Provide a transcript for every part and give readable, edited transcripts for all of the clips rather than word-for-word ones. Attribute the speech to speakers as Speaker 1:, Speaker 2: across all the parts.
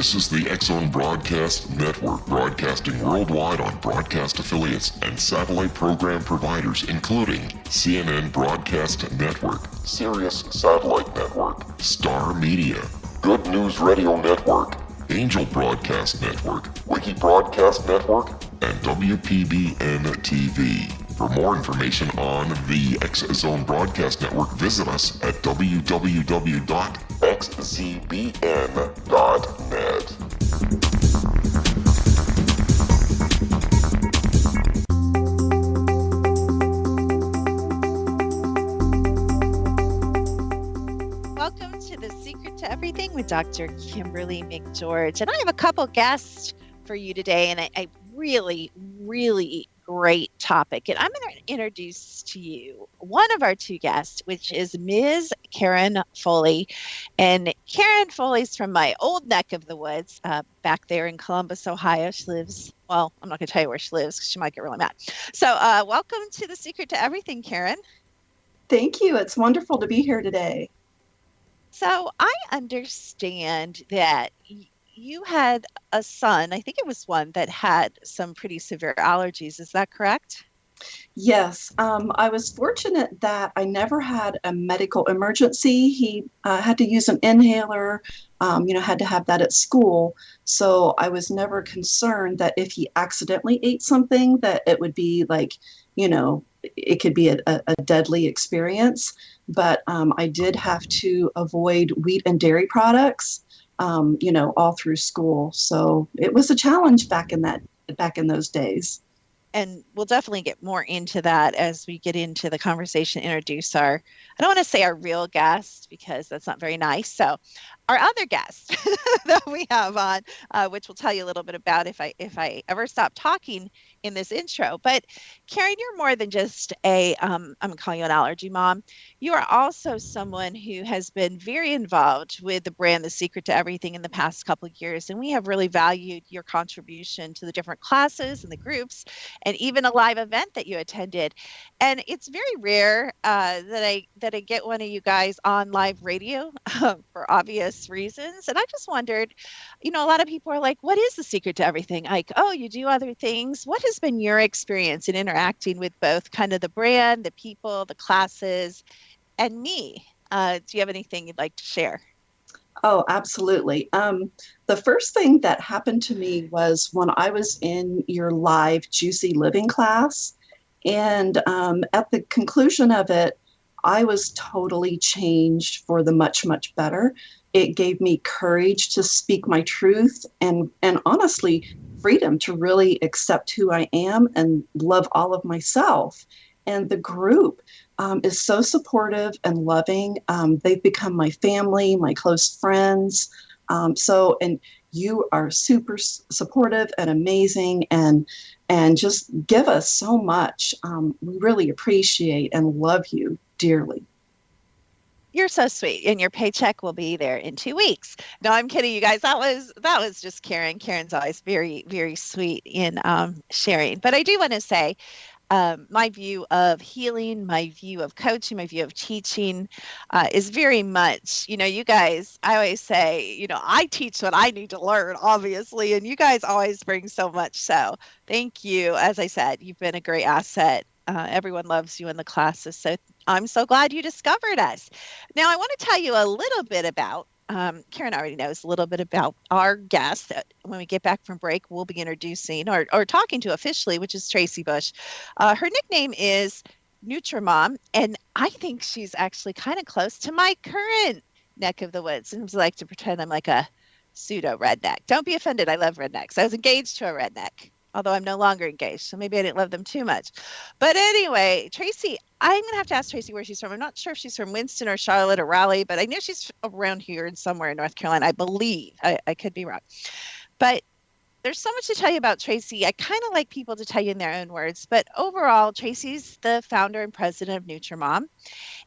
Speaker 1: This is the X-Zone Broadcast Network, broadcasting worldwide on broadcast affiliates and satellite program providers, including CNN Broadcast Network, Sirius Satellite Network, Star Media, Good News Radio Network, Angel Broadcast Network, Wiki Broadcast Network, and WPBN TV. For more information on the X-Zone Broadcast Network, visit us at www.xzbn.net.
Speaker 2: Welcome to The Secret to Everything with Dr. Kimberly McGeorge. And I have a couple guests for you today, and a really great topic. And I'm going to introduce to you one of our two guests, which is Ms. Karen Foli. And Karen Foli's from my old neck of the woods back there in Columbus, Ohio. She lives, well, I'm not going to tell you where she lives because she might get really mad. So welcome to The Secret to Everything, Karen.
Speaker 3: Thank you. It's wonderful to be here today.
Speaker 2: So I understand that you had a son, I think it was one, that had some pretty severe allergies. Is that correct?
Speaker 3: Yes. I was fortunate that I never had a medical emergency. He had to use an inhaler, had to have that at school. So I was never concerned that if he accidentally ate something, that it would be like, it could be a deadly experience. But I did have to avoid wheat and dairy products, all through school. So it was a challenge back in those days.
Speaker 2: And we'll definitely get more into that as we get into the conversation, introduce I don't want to say our real guest because that's not very nice. So our other guest that we have on, which we'll tell you a little bit about if I ever stop talking in this intro. But Karen, you're more than just I'm going to call you an allergy mom. You are also someone who has been very involved with the brand The Secret to Everything in the past couple of years. And we have really valued your contribution to the different classes and the groups and even a live event that you attended. And it's very rare that I get one of you guys on live radio for obvious reasons. And I just wondered, a lot of people are like, what is the secret to everything? Like, oh, you do other things. What has been your experience in interacting with both kind of the brand, the people, the classes, and me? Do you have anything you'd like to share?
Speaker 3: Oh, absolutely. The first thing that happened to me was when I was in your live Juicy Living class. And at the conclusion of it, I was totally changed for the much, much better. It gave me courage to speak my truth and honestly, freedom to really accept who I am and love all of myself. And the group is so supportive and loving. They've become my family, my close friends. And you are super supportive and amazing and just give us so much. We really appreciate and love you dearly.
Speaker 2: You're so sweet, and your paycheck will be there in 2 weeks. No, I'm kidding, you guys. That was just Karen. Karen's always very, very sweet in sharing. But I do want to say, my view of healing, my view of coaching, my view of teaching is very much, you guys, I always say, I teach what I need to learn, obviously, and you guys always bring so much. So thank you. As I said, you've been a great asset. Everyone loves you in the classes. So I'm so glad you discovered us. Now, I want to tell you a little bit about Karen already knows a little bit about our guest. When we get back from break, we'll be introducing or talking to officially, which is Tracy Bush. Her nickname is Nutrimom, and I think she's actually kind of close to my current neck of the woods. And I like to pretend I'm like a pseudo redneck. Don't be offended. I love rednecks. I was engaged to a redneck, although I'm no longer engaged, so maybe I didn't love them too much. But anyway, Tracy, I'm going to have to ask Tracy where she's from. I'm not sure if she's from Winston or Charlotte or Raleigh, but I know she's around here and somewhere in North Carolina, I believe. I could be wrong. But there's so much to tell you about Tracy. I kind of like people to tell you in their own words. But overall, Tracy's the founder and president of Nutrimom.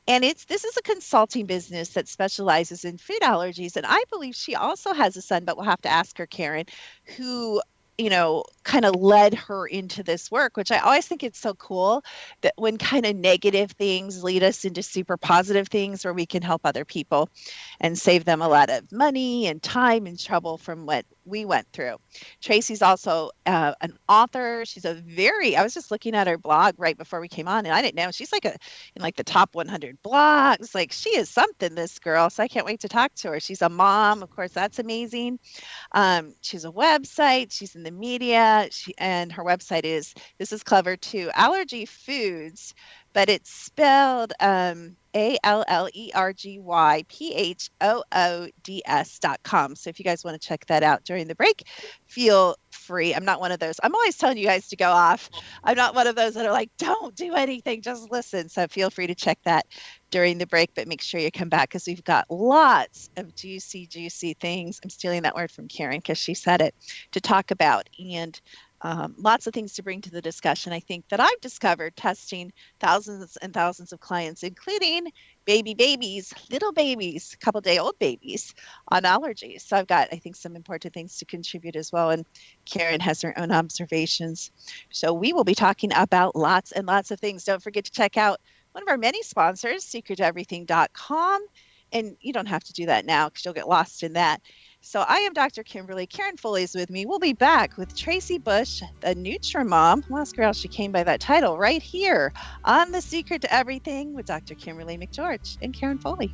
Speaker 2: And this is a consulting business that specializes in food allergies. And I believe she also has a son, but we'll have to ask her, Karen, who kind of led her into this work, which I always think it's so cool that when kind of negative things lead us into super positive things where we can help other people and save them a lot of money and time and trouble from what we went through. Tracy's also an author. I was just looking at her blog right before we came on, and I didn't know she's in like the top 100 blogs. Like, she is something, this girl. So I can't wait to talk to her. She's a mom. Of course, that's amazing. She's a website. She's in the media. And her website is, this is clever too, Allergy Foods, but it's spelled ALLERGYPHOODS.com. So if you guys want to check that out during the break, feel free. I'm not one of those. I'm always telling you guys to go off. I'm not one of those that are like, don't do anything, just listen. So feel free to check that during the break, but make sure you come back because we've got lots of juicy things. I'm stealing that word from Karen because she said it, to talk about, and lots of things to bring to the discussion. I think that I've discovered testing thousands and thousands of clients, including little babies, couple-day-old babies on allergies. So I've got, I think, some important things to contribute as well. And Karen has her own observations. So we will be talking about lots and lots of things. Don't forget to check out one of our many sponsors, secrettoeverything.com. And you don't have to do that now because you'll get lost in that. So I am Dr. Kimberly. Karen Foli is with me. We'll be back with Tracy Bush, the Nutrimom. I'll ask her how she came by that title right here on The Secret to Everything with Dr. Kimberly McGeorge and Karen Foli.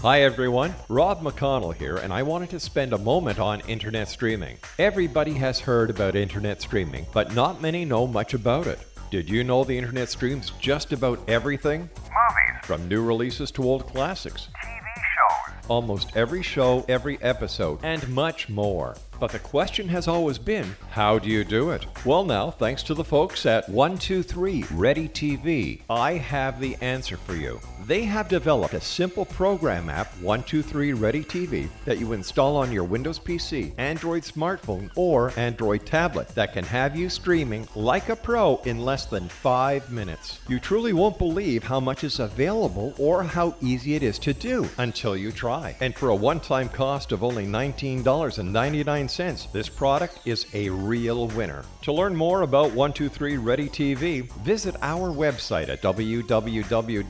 Speaker 4: Hi everyone, Rob McConnell here, and I wanted to spend a moment on internet streaming. Everybody has heard about internet streaming, but not many know much about it. Did you know the internet streams just about everything?
Speaker 5: Movies.
Speaker 4: From new releases to old classics.
Speaker 5: TV shows.
Speaker 4: Almost every show, every episode, and much more. But the question has always been, how do you do it? Well now, thanks to the folks at 123 Ready TV, I have the answer for you. They have developed a simple program app, 123 Ready TV, that you install on your Windows PC, Android smartphone, or Android tablet that can have you streaming like a pro in less than 5 minutes. You truly won't believe how much is available or how easy it is to do until you try. And for a one-time cost of only $19.99, this product is a real winner. To learn more about 123 Ready TV, visit our website at www.xzbn.net.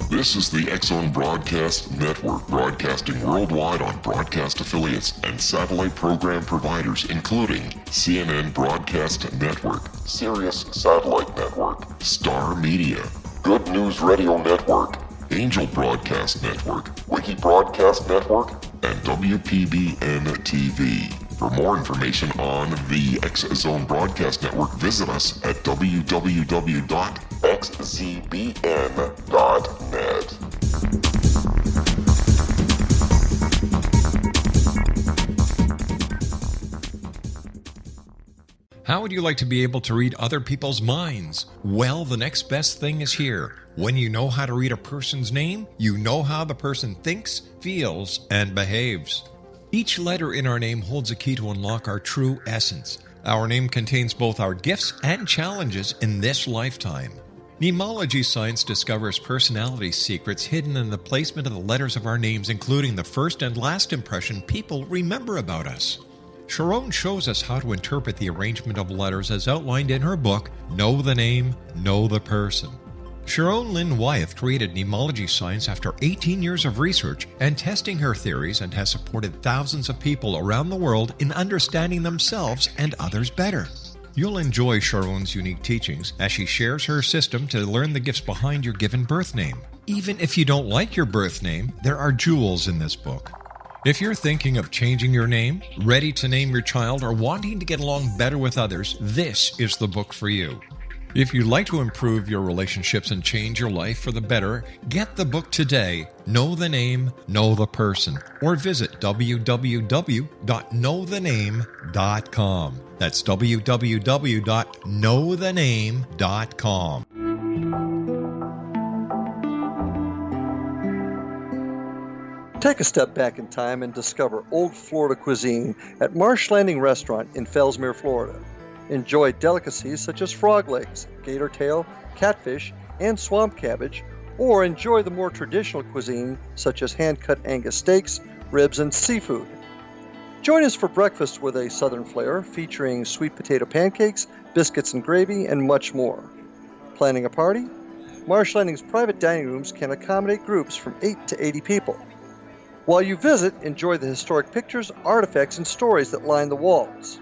Speaker 1: This is the X-Zone Broadcast Network, broadcasting worldwide on broadcast affiliates and satellite program providers, including CNN Broadcast Network, Sirius Satellite Network, Star Media, Good News Radio Network, Angel Broadcast Network, Wiki Broadcast Network, and WPBN TV. For more information on the X-Zone Broadcast Network, visit us at www.xzbn.net.
Speaker 6: How would you like to be able to read other people's minds? Well, the next best thing is here. When you know how to read a person's name, you know how the person thinks, feels, and behaves. Each letter in our name holds a key to unlock our true essence. Our name contains both our gifts and challenges in this lifetime. Mnemology science discovers personality secrets hidden in the placement of the letters of our names, including the first and last impression people remember about us. Sharon shows us how to interpret the arrangement of letters as outlined in her book, Know the Name, Know the Person. Sharon Lynn Wyeth created mnemology science after 18 years of research and testing her theories, and has supported thousands of people around the world in understanding themselves and others better. You'll enjoy Sharon's unique teachings as she shares her system to learn the gifts behind your given birth name. Even if you don't like your birth name, there are jewels in this book. If you're thinking of changing your name, ready to name your child, or wanting to get along better with others, this is the book for you. If you'd like to improve your relationships and change your life for the better, get the book today, Know the Name, Know the Person, or visit www.knowthename.com. That's www.knowthename.com.
Speaker 5: Take a step back in time and discover old Florida cuisine at Marsh Landing Restaurant in Fellsmere, Florida. Enjoy delicacies such as frog legs, gator tail, catfish, and swamp cabbage, or enjoy the more traditional cuisine such as hand-cut Angus steaks, ribs, and seafood. Join us for breakfast with a southern flair featuring sweet potato pancakes, biscuits and gravy, and much more. Planning a party? Marsh Landing's private dining rooms can accommodate groups from 8 to 80 people. While you visit, enjoy the historic pictures, artifacts, and stories that line the walls.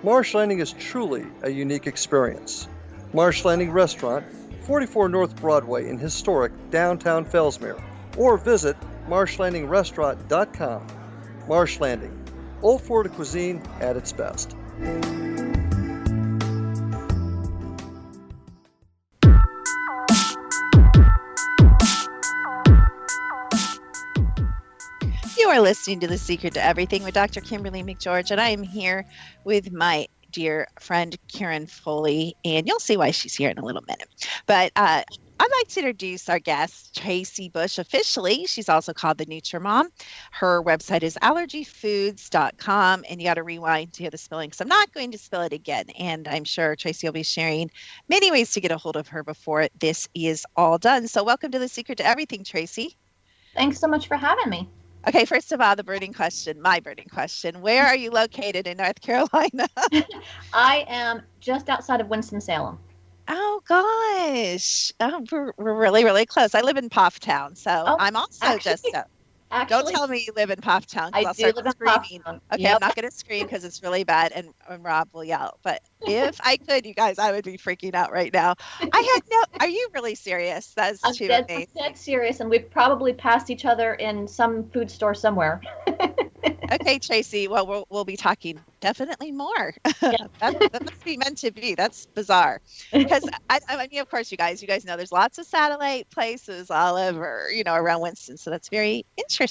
Speaker 5: Marsh Landing is truly a unique experience. Marsh Landing Restaurant, 44 North Broadway in historic downtown Fellsmere, or visit marshlandingrestaurant.com. Marsh Landing, old Florida cuisine at its best.
Speaker 2: You are listening to The Secret to Everything with Dr. Kimberly McGeorge, and I am here with my dear friend Karen Foli, and you'll see why she's here in a little minute. But I'd like to introduce our guest, Tracy Bush, officially. She's also called the NutriMom. Her website is allergyfoods.com, and you got to rewind to hear the spelling because I'm not going to spell it again. And I'm sure Tracy will be sharing many ways to get a hold of her before this is all done. So welcome to The Secret to Everything, Tracy.
Speaker 7: Thanks so much for having me.
Speaker 2: Okay, first of all, my burning question. Where are you located in North Carolina?
Speaker 7: I am just outside of Winston-Salem.
Speaker 2: Oh, gosh. Oh, we're really, really close. I live in Pofftown, so I'm also don't tell me you live in Pofftown.
Speaker 7: I
Speaker 2: I'll
Speaker 7: do
Speaker 2: start
Speaker 7: live in
Speaker 2: screaming.
Speaker 7: Pofftown.
Speaker 2: Okay,
Speaker 7: Yep.
Speaker 2: I'm not going to scream because it's really bad, and Rob will yell. But if I could, you guys, I would be freaking out right now. Are you really serious? That's
Speaker 7: I'm
Speaker 2: too
Speaker 7: dead serious, and we've probably passed each other in some food store somewhere.
Speaker 2: Okay, Tracy. Well, we'll be talking definitely more.
Speaker 7: Yeah.
Speaker 2: that must be meant to be. That's bizarre. Because I mean, of course, you guys know there's lots of satellite places all over, around Winston. So that's very interesting.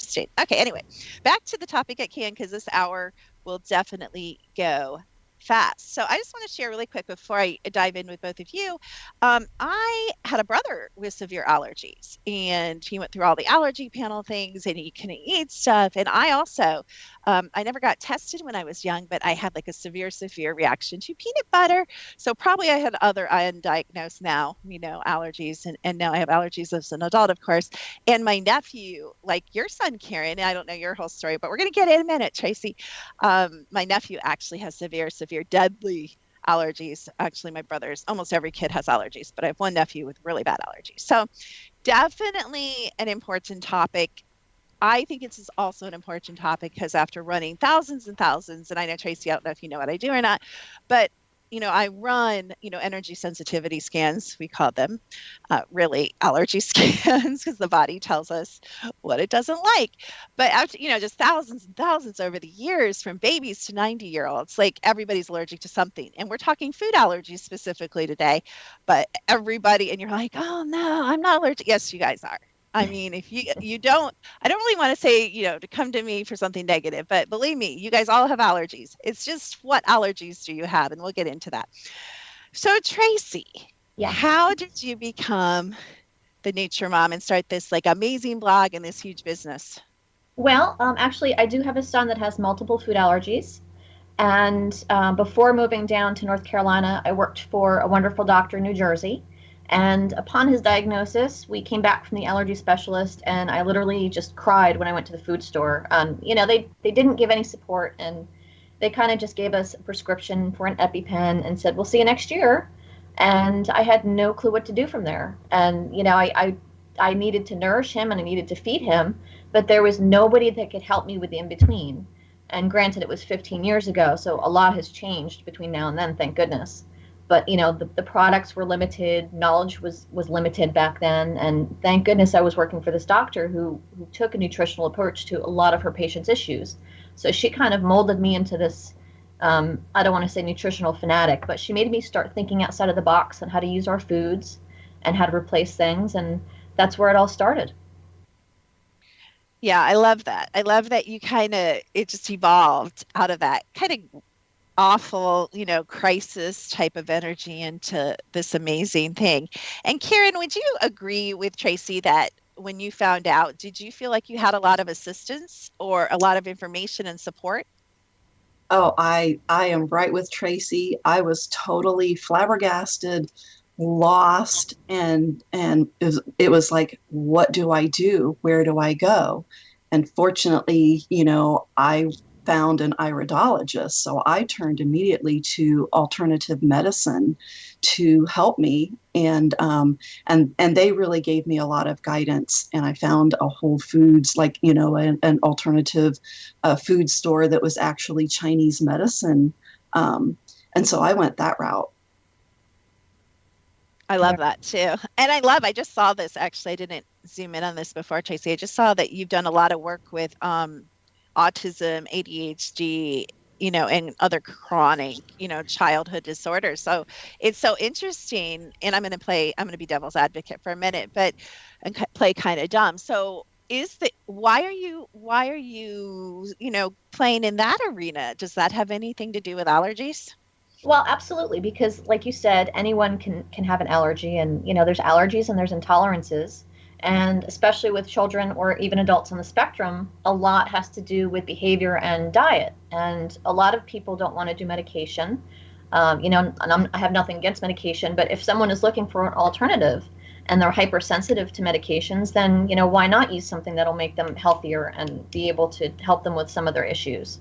Speaker 2: Okay, anyway, back to the topic at hand because this hour will definitely go fast. So I just want to share really quick before I dive in with both of you. I had a brother with severe allergies, and he went through all the allergy panel things, and he couldn't eat stuff. And I also, I never got tested when I was young, but I had like a severe reaction to peanut butter. So probably I had other undiagnosed now, allergies, and now I have allergies as an adult, of course. And my nephew, like your son, Karen, I don't know your whole story, but we're going to get in a minute, Tracy. My nephew actually has severe, deadly allergies. Actually, my brother's, almost every kid has allergies, but I have one nephew with really bad allergies. So definitely an important topic. I think it's also an important topic because after running thousands and thousands, and I know, Tracy, I don't know if you know what I do or not, but I run, energy sensitivity scans, we call them, really allergy scans, because the body tells us what it doesn't like. But after, just thousands and thousands over the years, from babies to 90-year-olds, like everybody's allergic to something. And we're talking food allergies specifically today, but everybody, and you're like, oh no, I'm not allergic. Yes, you guys are. I mean, if you don't, I don't really want to say, to come to me for something negative, but believe me, you guys all have allergies. It's just what allergies do you have? And we'll get into that. So Tracy, how did you become the NutriMom and start this like amazing blog and this huge business?
Speaker 7: Well, actually, I do have a son that has multiple food allergies. And before moving down to North Carolina, I worked for a wonderful doctor in New Jersey. And upon his diagnosis, we came back from the allergy specialist, and I literally just cried when I went to the food store. They didn't give any support, and they kind of just gave us a prescription for an EpiPen and said, we'll see you next year. And I had no clue what to do from there. And, I needed to nourish him and I needed to feed him, but there was nobody that could help me with the in-between. And granted, it was 15 years ago, so a lot has changed between now and then, thank goodness. But the products were limited, knowledge was limited back then, and thank goodness I was working for this doctor who took a nutritional approach to a lot of her patients' issues. So she kind of molded me into this, I don't want to say nutritional fanatic, but she made me start thinking outside of the box on how to use our foods and how to replace things, and that's where it all started.
Speaker 2: Yeah, I love that. I love that it just evolved out of that kind of awful, crisis type of energy into this amazing thing. And Karen, would you agree with Tracy that when you found out, did you feel like you had a lot of assistance or a lot of information and support?
Speaker 3: Oh, I am right with Tracy. I was totally flabbergasted, lost, and it was like, what do I do? Where do I go? And fortunately, I found an iridologist, so I turned immediately to alternative medicine to help me, and they really gave me a lot of guidance. And I found a Whole Foods, like an alternative food store that was actually Chinese medicine, and so I went that route.
Speaker 2: I love that too. And I just saw this actually. I didn't zoom in on this before, Tracy. I just saw that you've done a lot of work with autism, ADHD, and other chronic, childhood disorders. So it's so interesting. And I'm going to be devil's advocate for a minute, but and play kind of dumb. So why are you, playing in that arena? Does that have anything to do with allergies?
Speaker 7: Well, absolutely, because like you said, anyone can have an allergy, and there's allergies and there's intolerances, and especially with children or even adults on the spectrum, a lot has to do with behavior and diet, and a lot of people don't want to do medication. And I have nothing against medication, but if someone is looking for an alternative and they're hypersensitive to medications, then why not use something that'll make them healthier and be able to help them with some of their issues.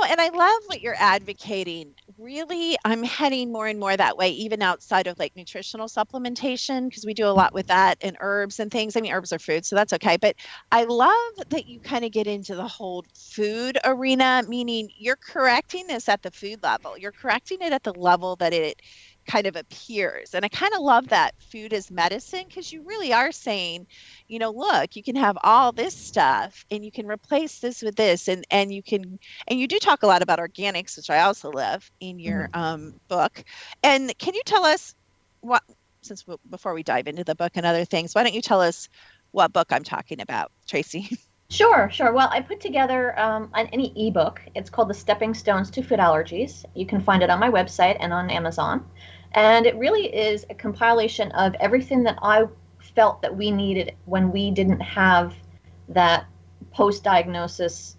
Speaker 2: And I love what you're advocating. Really, I'm heading more and more that way, even outside of like nutritional supplementation, because we do a lot with that and herbs and things. I mean, herbs are food, so that's okay. But I love that you kind of get into the whole food arena, meaning you're correcting this at the food level. You're correcting it at the level that it kind of appears. And I kind of love that food is medicine, because you really are saying, look, you can have all this stuff and you can replace this with this, and you do talk a lot about organics, which I also love in your book. And can you tell us before we dive into the book and other things, why don't you tell us what book I'm talking about, Tracy?
Speaker 7: Sure. Well, I put together an ebook. It's called The Stepping Stones to Food Allergies. You can find it on my website and on Amazon. And it really is a compilation of everything that I felt that we needed when we didn't have that post-diagnosis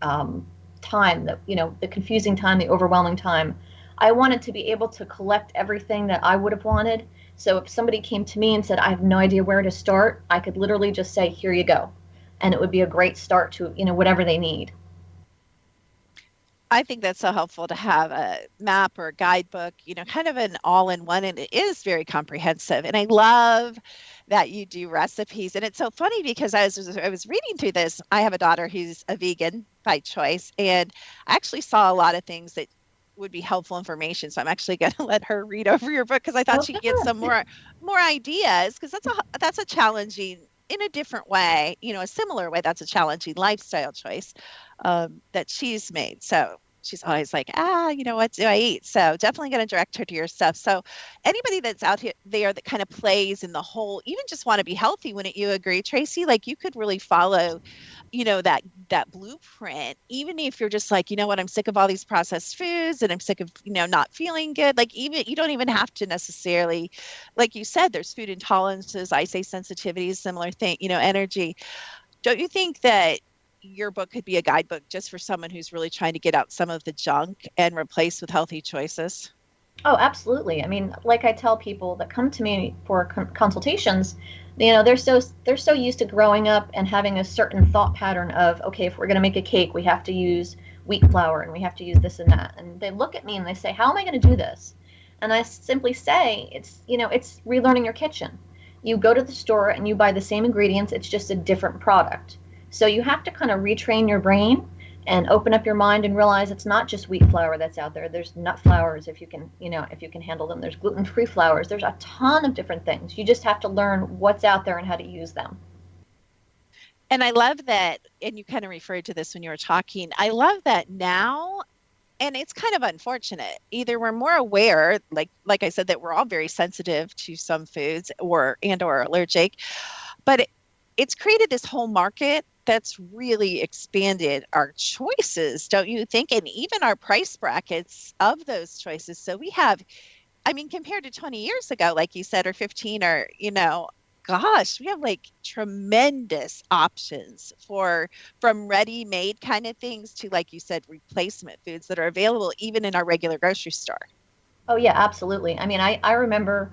Speaker 7: time, that the confusing time, the overwhelming time. I wanted to be able to collect everything that I would have wanted. So if somebody came to me and said, I have no idea where to start, I could literally just say, here you go. And it would be a great start to, whatever they need.
Speaker 2: I think that's so helpful to have a map or a guidebook, kind of an all-in-one, and it is very comprehensive. And I love that you do recipes. And it's so funny because I was reading through this. I have a daughter who's a vegan by choice, and I actually saw a lot of things that would be helpful information. So I'm actually going to let her read over your book, because I thought she'd get some more ideas, because that's a challenging, in a different way, a similar way, that's a challenging lifestyle choice that she's made. So she's always like, what do I eat? So definitely going to direct her to your stuff. So anybody that's out there that kind of plays in the whole, even just want to be healthy, wouldn't you agree, Tracy? Like you could really follow, that blueprint, even if you're just like, what, I'm sick of all these processed foods and I'm sick of, not feeling good. Like even, you don't even have to necessarily, like you said, there's food intolerances, I say sensitivities, similar thing, energy. Don't you think that your book could be a guidebook just for someone who's really trying to get out some of the junk and replace with healthy choices?
Speaker 7: Oh, absolutely. I mean, like I tell people that come to me for consultations, they're so used to growing up and having a certain thought pattern of, okay, if we're going to make a cake, we have to use wheat flour and we have to use this and that. And they look at me and they say, how am I going to do this? And I simply say, it's relearning your kitchen. You go to the store and you buy the same ingredients. It's just a different product. So you have to kind of retrain your brain and open up your mind and realize it's not just wheat flour that's out there. There's nut flours if you can, if you can handle them. There's gluten-free flours. There's a ton of different things. You just have to learn what's out there and how to use them.
Speaker 2: And I love that, and you kind of referred to this when you were talking. I love that now, and it's kind of unfortunate. Either we're more aware, like I said, that we're all very sensitive to some foods or allergic, but it's created this whole market that's really expanded our choices, don't you think? And even our price brackets of those choices. So we have, I mean, compared to 20 years ago, like you said, or 15, or, gosh, we have like tremendous options from ready-made kind of things to, like you said, replacement foods that are available even in our regular grocery store.
Speaker 7: Oh, yeah, absolutely. I mean, I remember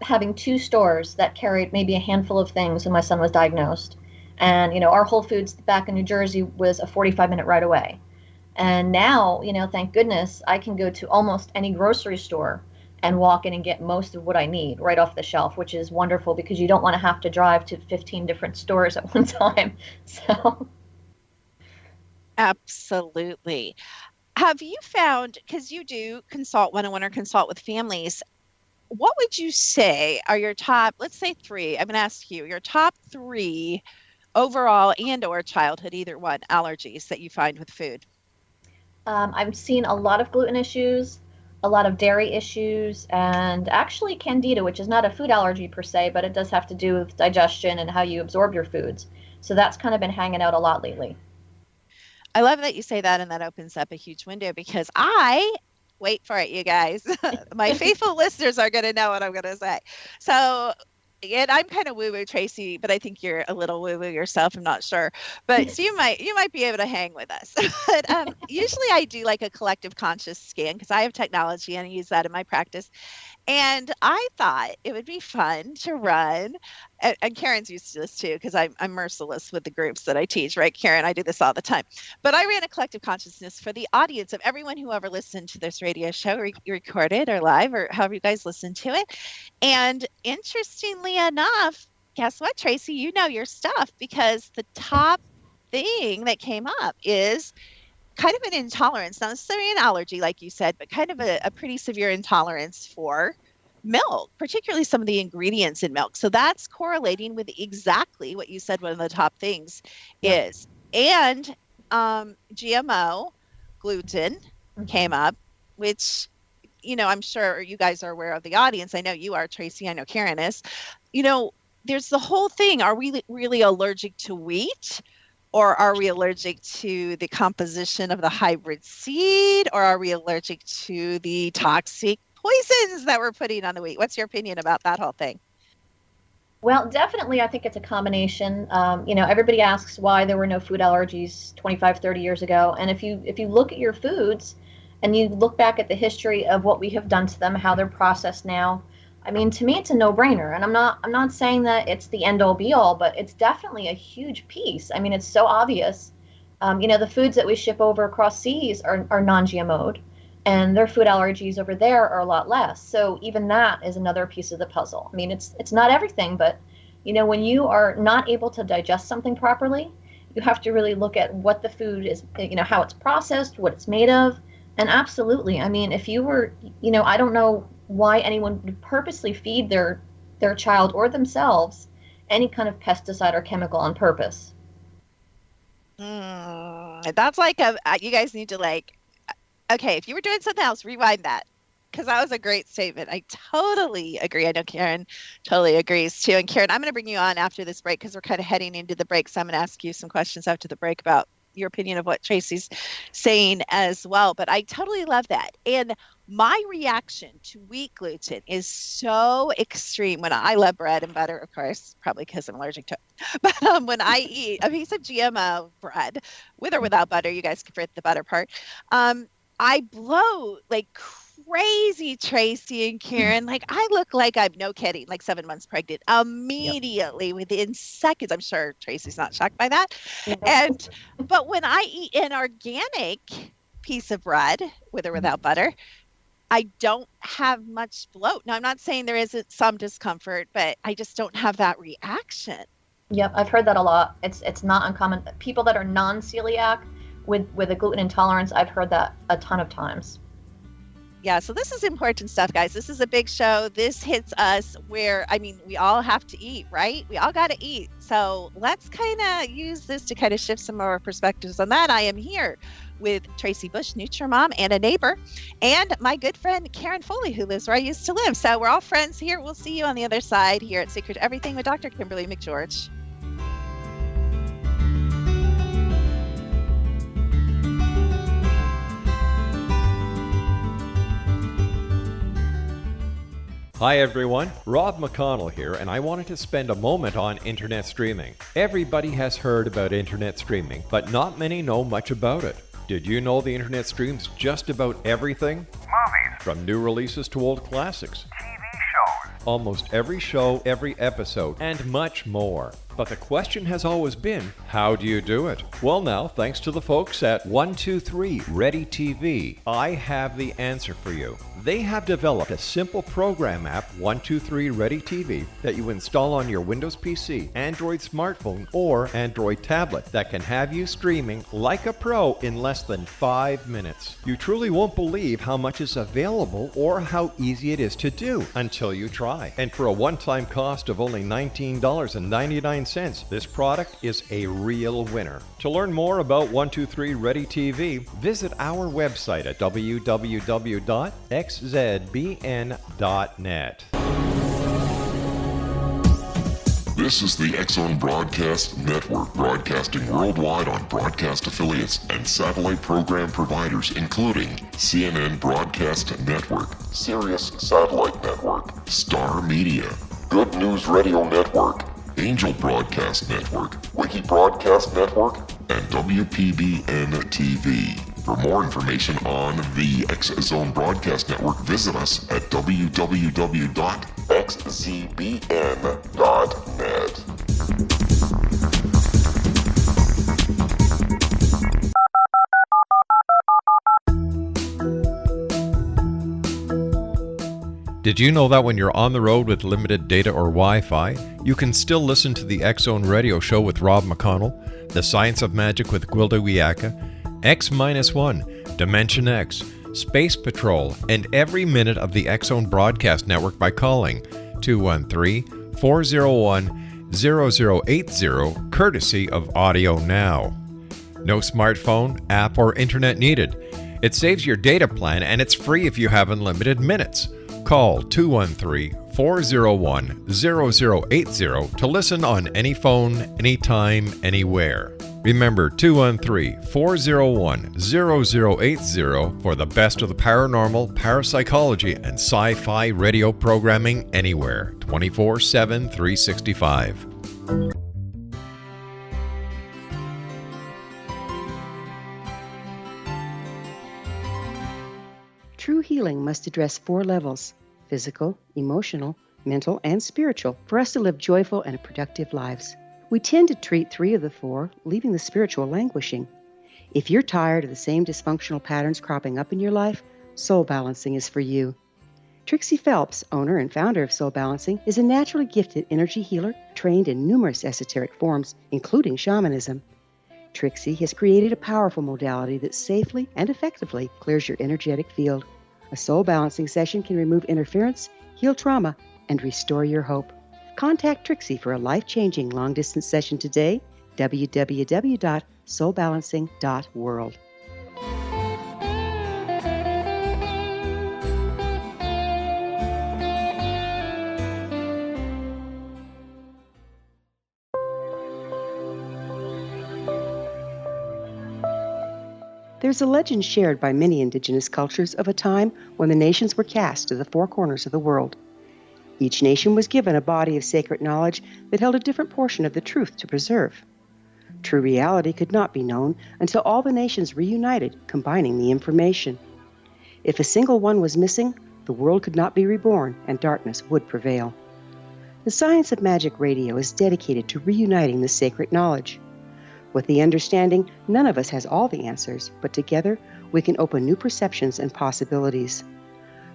Speaker 7: having 2 stores that carried maybe a handful of things when my son was diagnosed. And, our Whole Foods back in New Jersey was a 45-minute ride away. And now, thank goodness, I can go to almost any grocery store and walk in and get most of what I need right off the shelf, which is wonderful because you don't want to have to drive to 15 different stores at one time. So,
Speaker 2: Absolutely. Have you found, because you do consult one-on-one or consult with families, what would you say are your top, let's say 3, I'm going to ask you, your top 3 overall and or childhood, either one, allergies that you find with food?
Speaker 7: I've seen a lot of gluten issues, a lot of dairy issues, and actually candida, which is not a food allergy per se, but it does have to do with digestion and how you absorb your foods. So that's kind of been hanging out a lot lately.
Speaker 2: I love that you say that, and that opens up a huge window because wait for it, you guys. My faithful listeners are going to know what I'm going to say. So, and I'm kind of woo-woo, Tracy, but I think you're a little woo-woo yourself. I'm not sure, but so you might be able to hang with us. But usually I do like a collective conscious scan because I have technology and I use that in my practice. And I thought it would be fun to run, and Karen's used to this too, because I'm merciless with the groups that I teach, right, Karen? I do this all the time. But I ran a collective consciousness for the audience of everyone who ever listened to this radio show, recorded or live, or however you guys listen to it. And interestingly enough, guess what, Tracy? You know your stuff, because the top thing that came up is kind of an intolerance, not necessarily an allergy, like you said, but kind of a pretty severe intolerance for milk, particularly some of the ingredients in milk. So that's correlating with exactly what you said one of the top things is. And GMO, gluten came up, which, I'm sure you guys are aware of, the audience. I know you are, Tracy. I know Karen is. There's the whole thing. Are we really allergic to wheat? Or are we allergic to the composition of the hybrid seed? Or are we allergic to the toxic poisons that we're putting on the wheat? What's your opinion about that whole thing?
Speaker 7: Well, definitely, I think it's a combination. Everybody asks why there were no food allergies 25, 30 years ago. And if you look at your foods and you look back at the history of what we have done to them, how they're processed now, I mean, to me, it's a no-brainer. And I'm not saying that it's the end-all be-all, but it's definitely a huge piece. I mean, it's so obvious. The foods that we ship over across seas are non-GMO'd, and their food allergies over there are a lot less. So even that is another piece of the puzzle. I mean, it's not everything, but, when you are not able to digest something properly, you have to really look at what the food is, how it's processed, what it's made of. And absolutely, I mean, if you were, I don't know why anyone would purposely feed their child or themselves any kind of pesticide or chemical on purpose.
Speaker 2: That's like you guys need to okay, if you were doing something else, rewind that, because that was a great statement. I totally agree. I know Karen totally agrees too. And Karen, I'm going to bring you on after this break because we're kind of heading into the break. So I'm going to ask you some questions after the break about your opinion of what Tracy's saying as well. But I totally love that. And my reaction to wheat gluten is so extreme. When I love bread and butter, of course, probably because I'm allergic to it. But when I eat a piece of GMO bread, with or without butter, you guys can forget the butter part, I blow like crazy, Tracy and Karen. Like, I look like, I'm no kidding, like 7 months pregnant immediately. Yep. Within seconds. I'm sure Tracy's not shocked by that. Yep. But when I eat an organic piece of bread, with or without butter, I don't have much bloat. Now, I'm not saying there isn't some discomfort, but I just don't have that reaction.
Speaker 7: Yep, I've heard that a lot. It's not uncommon. People that are non-celiac with a gluten intolerance, I've heard that a ton of times.
Speaker 2: Yeah, so this is important stuff, guys. This is a big show. This hits us where, we all have to eat, right? We all got to eat. So let's kind of use this to kind of shift some of our perspectives on that. I am here with Tracy Bush, Nutrimom, and a neighbor, and my good friend Karen Foli, who lives where I used to live. So we're all friends here. We'll see you on the other side here at Secret Everything with Dr. Kimberly McGeorge.
Speaker 4: Hi everyone, Rob McConnell here, and I wanted to spend a moment on internet streaming. Everybody has heard about internet streaming, but not many know much about it. Did you know the internet streams just about everything?
Speaker 8: Movies.
Speaker 4: From new releases to old classics.
Speaker 8: TV shows.
Speaker 4: Almost every show, every episode, and much more. But the question has always been, how do you do it? Well now, thanks to the folks at 123 Ready TV, I have the answer for you. They have developed a simple program app, 123 Ready TV, that you install on your Windows PC, Android smartphone, or Android tablet that can have you streaming like a pro in less than 5 minutes. You truly won't believe how much is available or how easy it is to do until you try. And for a one-time cost of only $19.99, this product is a real winner. To learn more about 123 Ready TV, visit our website at www.xzbn.net.
Speaker 1: This is the X-Zone Broadcast Network, broadcasting worldwide on broadcast affiliates and satellite program providers, including CNN Broadcast Network, Sirius Satellite Network, Star Media, Good News Radio Network, Angel Broadcast Network, Wiki Broadcast Network, and WPBN TV. For more information on the X-Zone Broadcast Network, visit us at www.xzbn.net.
Speaker 6: Did you know that when you're on the road with limited data or Wi-Fi, you can still listen to the X-Zone Radio Show with Rob McConnell, The Science of Magic with Gwilda Wiyaka, X-1, Dimension X, Space Patrol, and every minute of the X-Zone Broadcast Network by calling 213-401-0080, courtesy of Audio Now. No smartphone, app, or internet needed. It saves your data plan and it's free if you have unlimited minutes. Call 213-401-0080 to listen on any phone, anytime, anywhere. Remember 213-401-0080 for the best of the paranormal, parapsychology, and sci-fi radio programming anywhere, 24/7, 365.
Speaker 9: True healing must address 4 levels: physical, emotional, mental, and spiritual, for us to live joyful and productive lives. We tend to treat 3 of the 4, leaving the spiritual languishing. If you're tired of the same dysfunctional patterns cropping up in your life, Soul Balancing is for you. Trixie Phelps, owner and founder of Soul Balancing, is a naturally gifted energy healer trained in numerous esoteric forms, including shamanism. Trixie has created a powerful modality that safely and effectively clears your energetic field. A soul balancing session can remove interference, heal trauma, and restore your hope. Contact Trixie for a life-changing long-distance session today, www.soulbalancing.world. There's a legend shared by many indigenous cultures of a time when the nations were cast to the 4 corners of the world. Each nation was given a body of sacred knowledge that held a different portion of the truth to preserve. True reality could not be known until all the nations reunited, combining the information. If a single one was missing, the world could not be reborn and darkness would prevail. The Science of Magic Radio is dedicated to reuniting the sacred knowledge. With the understanding, none of us has all the answers, but together we can open new perceptions and possibilities.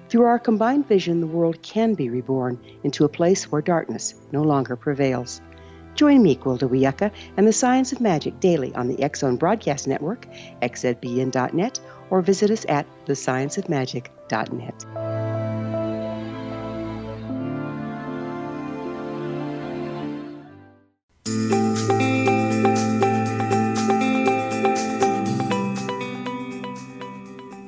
Speaker 9: Through our combined vision, the world can be reborn into a place where darkness no longer prevails. Join me, Gwilda Wiyaka, and the Science of Magic daily on the X Zone Broadcast Network, xzbn.net, or visit us at thescienceofmagic.net.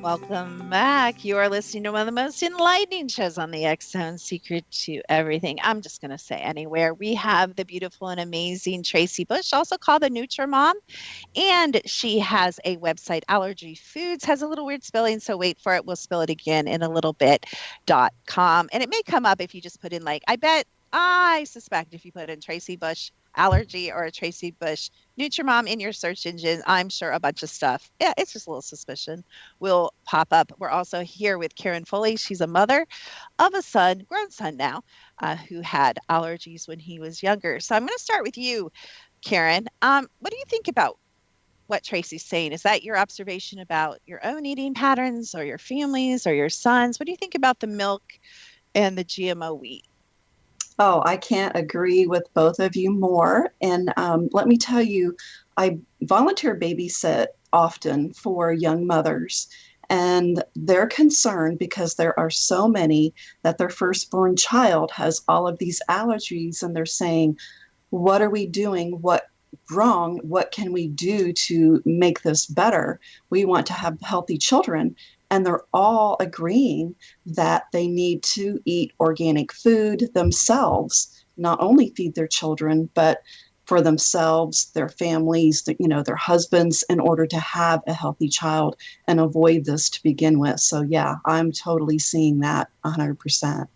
Speaker 2: Welcome back. You are listening to one of the most enlightening shows on the X Zone, Secret to Everything. I'm just going to say anywhere. We have the beautiful and amazing Tracy Bush, also called the NutriMom, and she has a website, Allergy Foods. Has a little weird spelling, so wait for it. We'll spell it again in a little bit. .com. And it may come up if you just put in I suspect if you put in Tracy Bush allergy or a Tracy Bush NutriMom in your search engine, I'm sure a bunch of stuff. Yeah, it's just a little suspicion will pop up. We're also here with Karen Foli. She's a mother of a son, grown son now, who had allergies when he was younger. So I'm going to start with you, Karen. What do you think about what Tracy's saying? Is that your observation about your own eating patterns or your family's or your son's? What do you think about the milk and the GMO wheat?
Speaker 3: Oh, I can't agree with both of you more. And let me tell you, I volunteer babysit often for young mothers, and they're concerned because there are so many that their firstborn child has all of these allergies, and they're saying, what are we doing? What wrong? What can we do to make this better? We want to have healthy children. And they're all agreeing that they need to eat organic food themselves, not only feed their children, but for themselves, their families, their husbands, in order to have a healthy child and avoid this to begin with. So yeah, I'm totally seeing that 100%.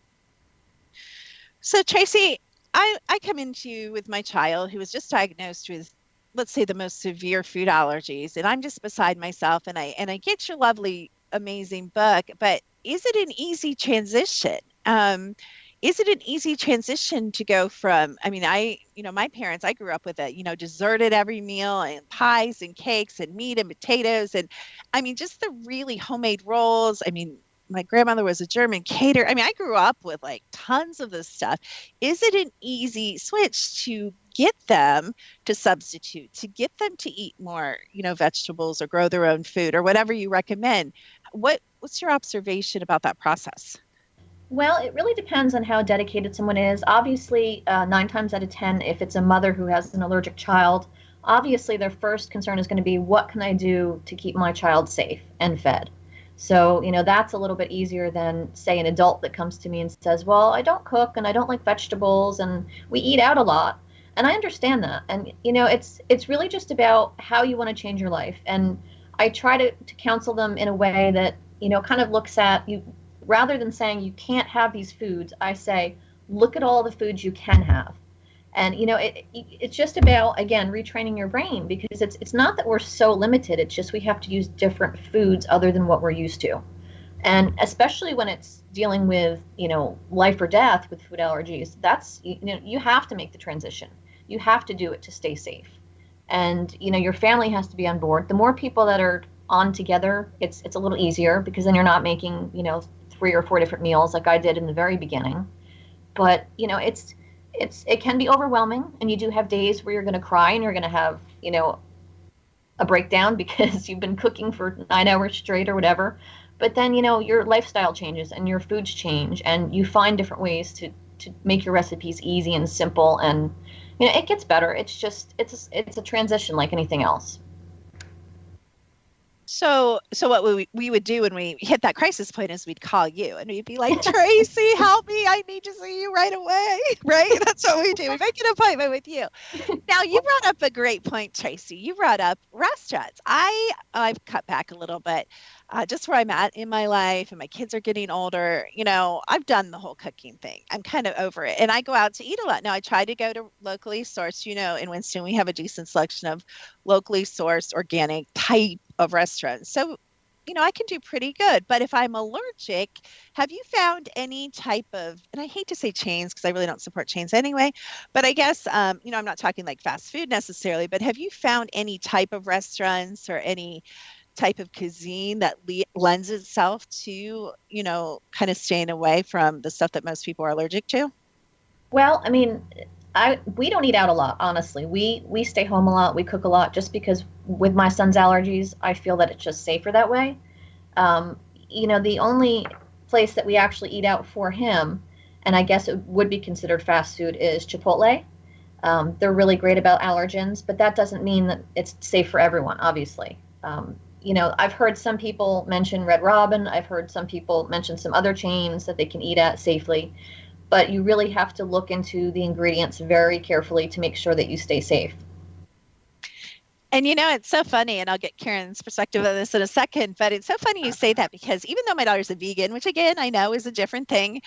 Speaker 2: So Tracy, I come into you with my child who was just diagnosed with, let's say, the most severe food allergies, and I'm just beside myself. And I get your lovely, amazing book, but is it an easy transition? Is it an easy transition to go from, my parents, I grew up with dessert at every meal and pies and cakes and meat and potatoes. And just the really homemade rolls. My grandmother was a German caterer. I grew up with tons of this stuff. Is it an easy switch to get them to substitute, to get them to eat more, vegetables or grow their own food or whatever you recommend? What's your observation about that process?
Speaker 7: Well, it really depends on how dedicated someone is. Obviously, 9 times out of 10, if it's a mother who has an allergic child, obviously their first concern is going to be, what can I do to keep my child safe and fed? So, that's a little bit easier than, say, an adult that comes to me and says, well, I don't cook and I don't like vegetables and we eat out a lot. And I understand that. And, it's really just about how you want to change your life. And I try to counsel them in a way that, kind of looks at you. Rather than saying you can't have these foods, I say, look at all the foods you can have. And, it's just about, again, retraining your brain, because it's not that we're so limited. It's just we have to use different foods other than what we're used to. And especially when it's dealing with, life or death with food allergies, that's, you have to make the transition. You have to do it to stay safe. And, your family has to be on board. The more people that are on together, it's a little easier, because then you're not making, 3 or 4 different meals like I did in the very beginning. But, it can be overwhelming, and you do have days where you're going to cry and you're going to have, a breakdown because you've been cooking for 9 hours straight or whatever. But then, your lifestyle changes and your foods change, and you find different ways to make your recipes easy and simple, and, it gets better. It's just, it's a transition like anything else.
Speaker 2: So what we would do when we hit that crisis point is we'd call you and we'd be like, Tracy, help me. I need to see you right away. Right? That's what we do. We make an appointment with you. Now, you brought up a great point, Tracy. You brought up restaurants. I've cut back a little bit, just where I'm at in my life, and my kids are getting older. I've done the whole cooking thing. I'm kind of over it. And I go out to eat a lot. Now, I try to go to locally sourced. In Winston, we have a decent selection of locally sourced, organic type of restaurants. So, I can do pretty good. But if I'm allergic, have you found any type of, and I hate to say chains because I really don't support chains anyway, but I guess, I'm not talking like fast food necessarily, but have you found any type of restaurants or any type of cuisine that lends itself to, kind of staying away from the stuff that most people are allergic to?
Speaker 7: Well, We don't eat out a lot, honestly. We stay home a lot. We cook a lot just because with my son's allergies, I feel that it's just safer that way. The only place that we actually eat out for him, and I guess it would be considered fast food, is Chipotle. They're really great about allergens, but that doesn't mean that it's safe for everyone, obviously. I've heard some people mention Red Robin. I've heard some people mention some other chains that they can eat at safely. But you really have to look into the ingredients very carefully to make sure that you stay safe.
Speaker 2: And it's so funny, and I'll get Karen's perspective on this in a second, but it's so funny you say that, because even though my daughter's a vegan, which again, I know is a different thing,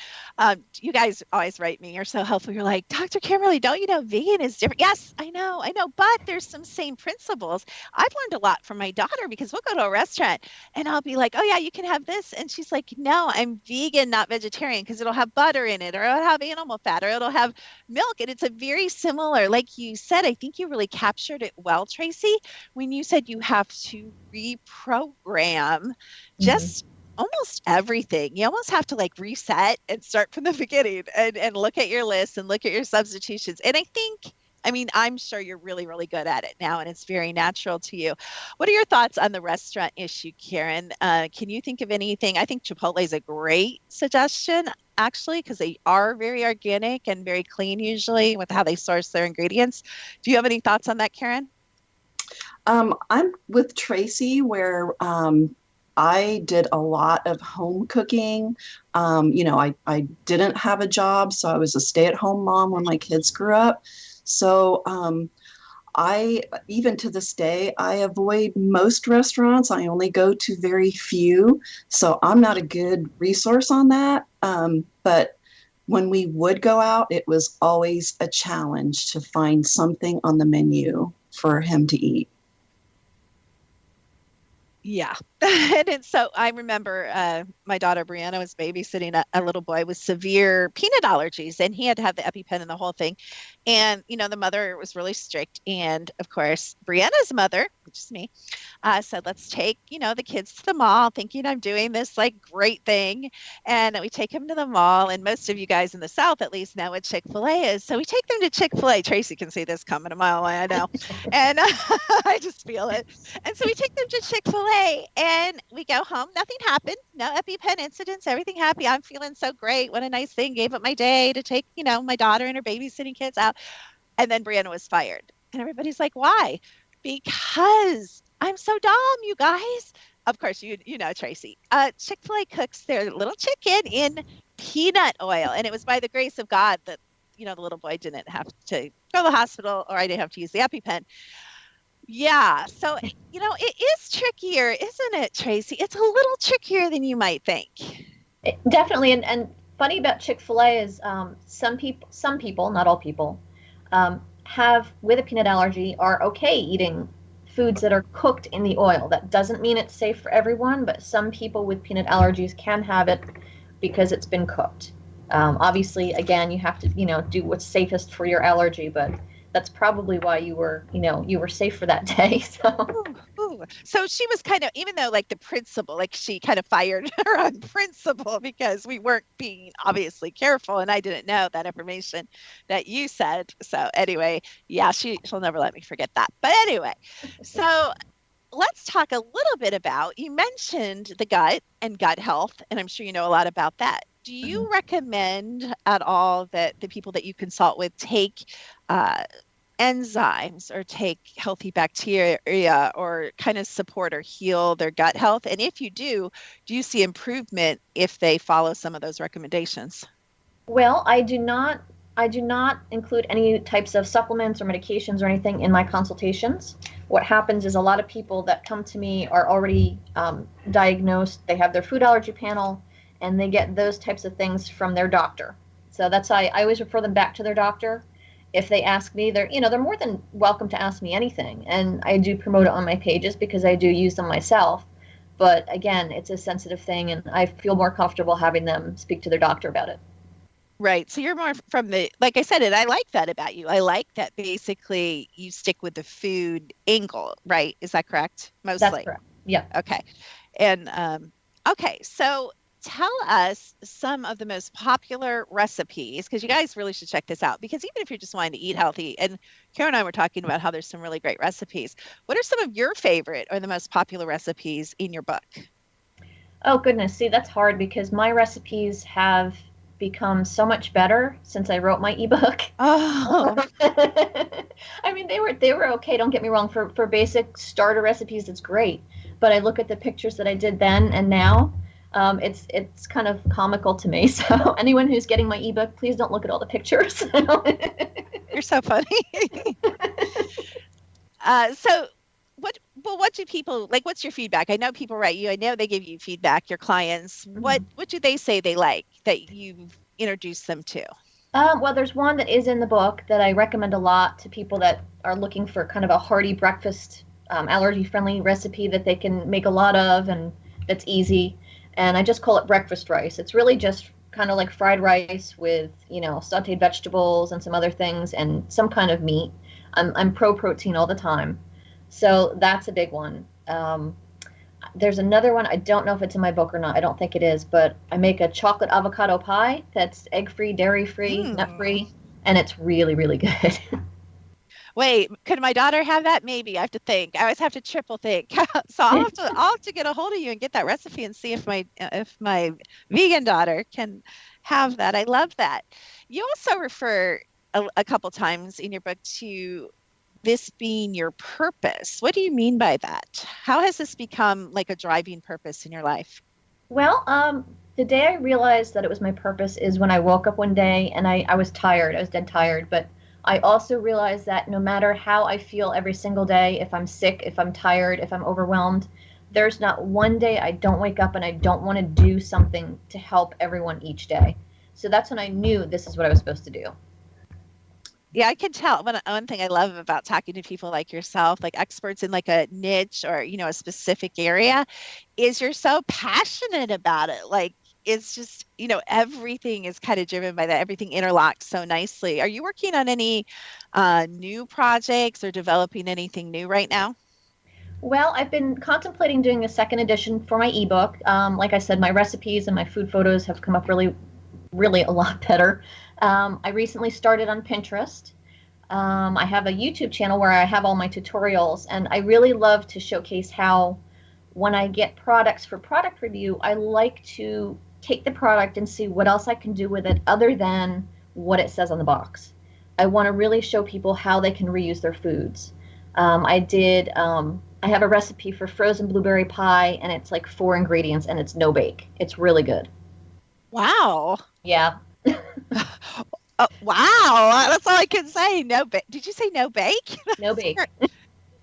Speaker 2: you guys always write me, you're so helpful. You're like, Dr. Kimberly, don't you know vegan is different? Yes, I know, but there's some same principles. I've learned a lot from my daughter, because we'll go to a restaurant and I'll be like, oh yeah, you can have this. And she's like, no, I'm vegan, not vegetarian, because it'll have butter in it, or it'll have animal fat, or it'll have milk. And it's a very similar, like you said, I think you really captured it well, Tracy, when you said you have to reprogram just almost everything. You almost have to like reset and start from the beginning and look at your list and look at your substitutions. And I'm sure you're really, really good at it now, and it's very natural to you. What are your thoughts on the restaurant issue, Karen? Can you think of anything? I think Chipotle is a great suggestion, actually, because they are very organic and very clean usually with how they source their ingredients. Do you have any thoughts on that, Karen?
Speaker 3: I'm with Tracy, where I did a lot of home cooking. I didn't have a job, so I was a stay-at-home mom when my kids grew up. So even to this day, I avoid most restaurants. I only go to very few. So I'm not a good resource on that. But when we would go out, it was always a challenge to find something on the menu for him to eat.
Speaker 2: Yeah. And so I remember my daughter Brianna was babysitting a little boy with severe peanut allergies, and he had to have the EpiPen and the whole thing. And, the mother was really strict. And of course, Brianna's mother, which is me, said, let's take, the kids to the mall, thinking I'm doing this like great thing. And we take them to the mall. And most of you guys in the South at least know what Chick-fil-A is. So we take them to Chick-fil-A. Tracy can see this coming a mile away, I know. And I just feel it. And so we take them to Chick-fil-A and we go home. Nothing happened. No EpiPen incidents. Everything happy. I'm feeling so great. What a nice thing. Gave up my day to take, my daughter and her babysitting kids out. And then Brianna was fired. And everybody's like, why? Because I'm so dumb, you guys. Of course, you know, Tracy. Chick-fil-A cooks their little chicken in peanut oil. And it was by the grace of God that, the little boy didn't have to go to the hospital, or I didn't have to use the EpiPen. Yeah. So, it is trickier, isn't it, Tracy? It's a little trickier than you might think.
Speaker 7: Definitely. And funny about Chick-fil-A is some people, not all people, have, with a peanut allergy, are okay eating foods that are cooked in the oil. That doesn't mean it's safe for everyone, but some people with peanut allergies can have it because it's been cooked. Obviously, again, you have to, do what's safest for your allergy, but that's probably why you were safe for that day. So.
Speaker 2: Ooh. So she was kind of, even though like the principal, like she kind of fired her on principle because we weren't being obviously careful, and I didn't know that information that you said. So anyway, yeah, she'll never let me forget that. But anyway, so let's talk a little bit about, you mentioned the gut and gut health, and I'm sure you know a lot about that. Do you recommend at all that the people that you consult with take enzymes or take healthy bacteria or kind of support or heal their gut health? And if you do you see improvement if they follow some of those recommendations?
Speaker 7: Well, I do not include any types of supplements or medications or anything in my consultations. What happens is a lot of people that come to me are already diagnosed. They have their food allergy panel, and they get those types of things from their doctor. So that's why I always refer them back to their doctor. If they ask me, they're more than welcome to ask me anything. And I do promote it on my pages because I do use them myself. But again, it's a sensitive thing, and I feel more comfortable having them speak to their doctor about it.
Speaker 2: Right. So you're more from the, like I said, and I like that about you. I like that basically you stick with the food angle, right? Is that correct? Mostly.
Speaker 7: That's correct. Yeah.
Speaker 2: Okay. And okay. So tell us some of the most popular recipes, because you guys really should check this out. Because even if you're just wanting to eat healthy, and Karen and I were talking about how there's some really great recipes, what are some of your favorite or the most popular recipes in your book?
Speaker 7: Oh, goodness. See, that's hard because my recipes have become so much better since I wrote my ebook.
Speaker 2: Oh,
Speaker 7: I mean, they were okay, don't get me wrong, for basic starter recipes, it's great. But I look at the pictures that I did then and now, it's kind of comical to me. So anyone who's getting my ebook, please don't look at all the pictures.
Speaker 2: you're so funny. So what do people like? What's your feedback? I know people write you. I know they give you feedback, your clients. What do they say they like that you've introduced them to?
Speaker 7: Well, there's one that is in the book that I recommend a lot to people that are looking for kind of a hearty breakfast, allergy-friendly recipe that they can make a lot of and that's easy. And I just call it breakfast rice. It's really just kind of like fried rice with, sauteed vegetables and some other things and some kind of meat. I'm pro-protein all the time. So that's a big one. There's another one. I don't know if it's in my book or not. I don't think it is, but I make a chocolate avocado pie that's egg-free, dairy-free, nut-free, and it's really, really good.
Speaker 2: Wait, could my daughter have that? Maybe. I have to think. I always have to triple think. So I'll have to get a hold of you and get that recipe and see if my vegan daughter can have that. I love that. You also refer a couple times in your book to this being your purpose. What do you mean by that? How has this become like a driving purpose in your life?
Speaker 7: Well, the day I realized that it was my purpose is when I woke up one day and I was tired. I was dead tired. But I also realized that no matter how I feel every single day, if I'm sick, if I'm tired, if I'm overwhelmed, there's not one day I don't wake up and I don't want to do something to help everyone each day. So that's when I knew this is what I was supposed to do.
Speaker 2: Yeah, I can tell. One thing I love about talking to people like yourself, like experts in like a niche or, a specific area, is you're so passionate about it. Like it's just, everything is kind of driven by that. Everything interlocks so nicely. Are you working on any new projects or developing anything new right now?
Speaker 7: Well, I've been contemplating doing a second edition for my ebook. Like I said, my recipes and my food photos have come up really, really a lot better. I recently started on Pinterest. I have a YouTube channel where I have all my tutorials, and I really love to showcase how when I get products for product review, I like to take the product and see what else I can do with it other than what it says on the box. I want to really show people how they can reuse their foods. I have a recipe for frozen blueberry pie, and it's like 4 ingredients, and it's no bake. It's really good.
Speaker 2: Wow.
Speaker 7: Yeah.
Speaker 2: Wow. That's all I can say. No bake. Did you say no bake?
Speaker 7: No bake.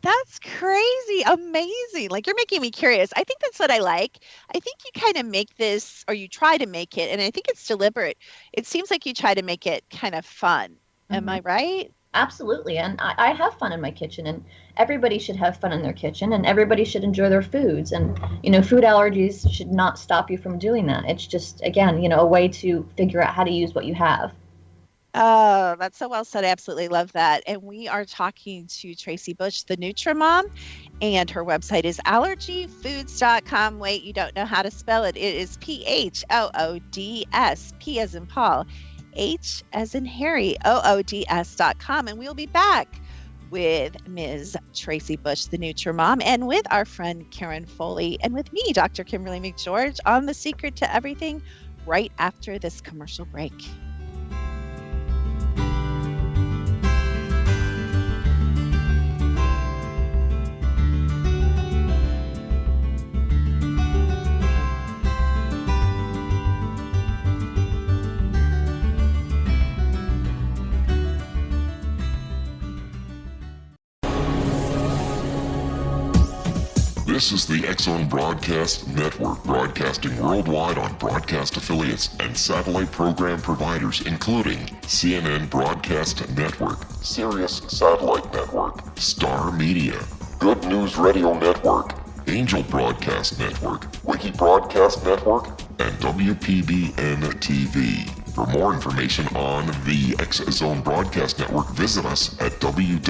Speaker 2: That's crazy. Amazing. Like you're making me curious. I think that's what I like. I think you kind of make this, or you try to make it, and I think it's deliberate. It seems like you try to make it kind of fun. Am I right?
Speaker 7: Absolutely. And I have fun in my kitchen, and everybody should have fun in their kitchen, and everybody should enjoy their foods. And, food allergies should not stop you from doing that. It's just, again, a way to figure out how to use what you have.
Speaker 2: Oh, that's so well said. I absolutely love that. And we are talking to Tracy Bush, the NutriMom, and her website is allergyfoods.com. Wait, you don't know how to spell it. It is PHOODS, P as in Paul, H as in Harry, OODS.com. And we'll be back with Ms. Tracy Bush, the NutriMom, and with our friend Karen Foli, and with me, Dr. Kimberly McGeorge, on The Secret to Everything right after this commercial break.
Speaker 1: This is the X-Zone Broadcast Network, broadcasting worldwide on broadcast affiliates and satellite program providers, including CNN Broadcast Network, Sirius Satellite Network, Star Media, Good News Radio Network, Angel Broadcast Network, Wiki Broadcast Network, and WPBN TV. For more information on the X-Zone Broadcast Network, visit us at www.xzbn.net.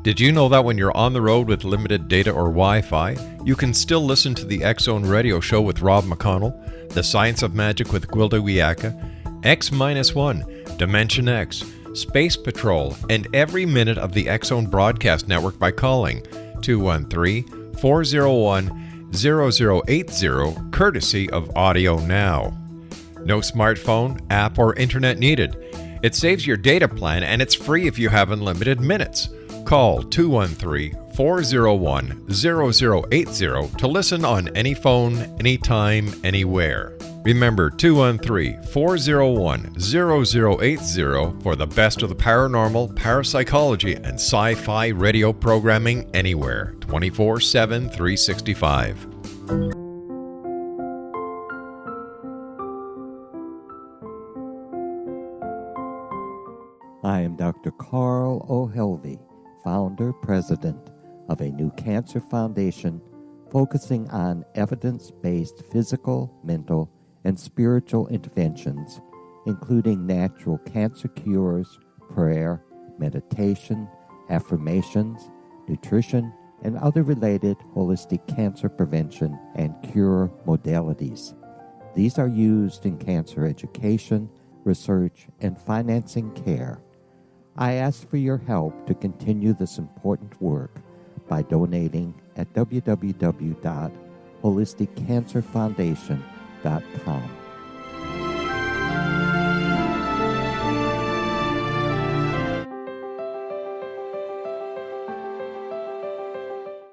Speaker 4: Did you know that when you're on the road with limited data or Wi-Fi, you can still listen to the X-Zone Radio Show with Rob McConnell, The Science of Magic with Gwilda Wiyaka, X-1, Dimension X, Space Patrol, and every minute of the X-Zone Broadcast Network by calling 213-401-0080, courtesy of Audio Now. No smartphone, app, or internet needed. It saves your data plan, and it's free if you have unlimited minutes. Call 213-401-0080 to listen on any phone, anytime, anywhere. Remember 213-401-0080 for the best of the paranormal, parapsychology, and sci-fi radio programming anywhere, 24/7, 365.
Speaker 8: I am Dr. Carl O'Helvey, founder, president of a new cancer foundation focusing on evidence-based physical, mental, and spiritual interventions, including natural cancer cures, prayer, meditation, affirmations, nutrition, and other related holistic cancer prevention and cure modalities. These are used in cancer education, research, and financing care. I ask for your help to continue this important work by donating at www.holisticcancerfoundation.com.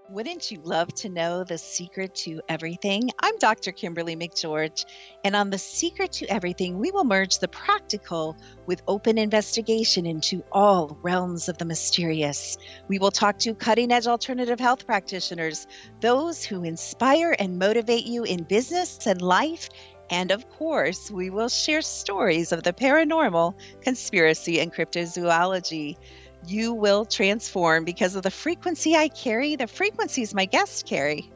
Speaker 2: Wouldn't you love to know the secret to everything? I'm Dr. Kimberly McGeorge, and on The Secret to Everything, we will merge the practical with open investigation into all realms of the mysterious. We will talk to cutting-edge alternative health practitioners, those who inspire and motivate you in business and life, and of course, we will share stories of the paranormal, conspiracy, and cryptozoology. You will transform because of the frequency I carry, the frequencies my guests carry.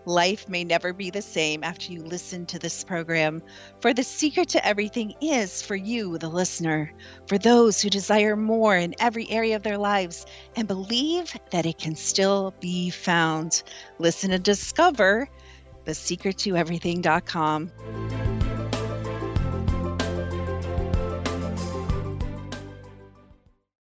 Speaker 2: Life may never be the same after you listen to this program, for the secret to everything is for you, the listener, for those who desire more in every area of their lives and believe that it can still be found. Listen and discover thesecrettoeverything.com.